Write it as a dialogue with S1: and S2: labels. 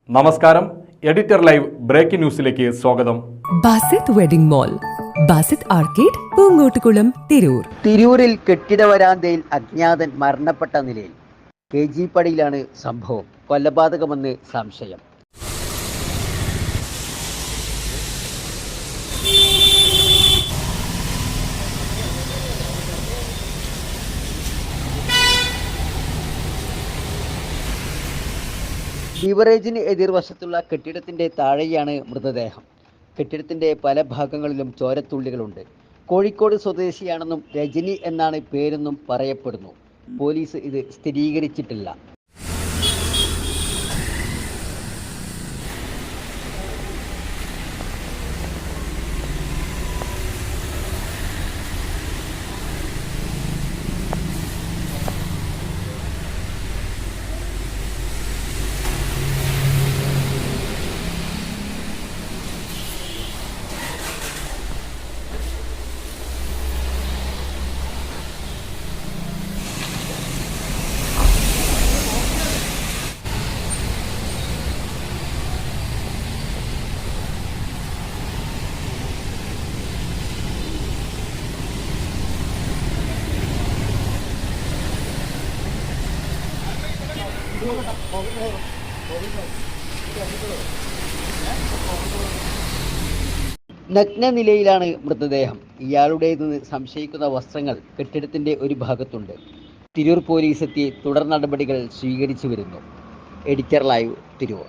S1: നമസ്കാരം. Editor live breaking ന്യൂസിലേക്ക് സ്വാഗതം.
S2: Basith wedding mall, Basith arcade, Poongottukulam, Tirur.
S3: തിരൂരിൽ കെട്ടിട വരാന്തയിൽ അജ്ഞാതൻ മരണപ്പെട്ട നിലയിൽ. KG പടിയിലാണ് സംഭവം. കൊലപാതകമെന്ന് സംശയം. ബിവറേജിന് എതിർവശത്തുള്ള കെട്ടിടത്തിന്റെ താഴെയാണ് മൃതദേഹം. കെട്ടിടത്തിന്റെ പല ഭാഗങ്ങളിലും ചോരത്തുള്ളികളുണ്ട്. കോഴിക്കോട് സ്വദേശിയാണെന്നും രജനി എന്നാണ് പേരെന്നും പറയപ്പെടുന്നു. പോലീസ് ഇത് സ്ഥിരീകരിച്ചിട്ടില്ല. നഗ്ന നിലയിലാണ് മൃതദേഹം. ഇയാളുടേതെന്ന് സംശയിക്കുന്ന വസ്ത്രങ്ങൾ കെട്ടിടത്തിന്റെ ഒരു ഭാഗത്തുണ്ട്. തിരൂർ പോലീസ് എത്തി തുടർ നടപടികൾ സ്വീകരിച്ചു വരുന്നു. Editor live, Tirur.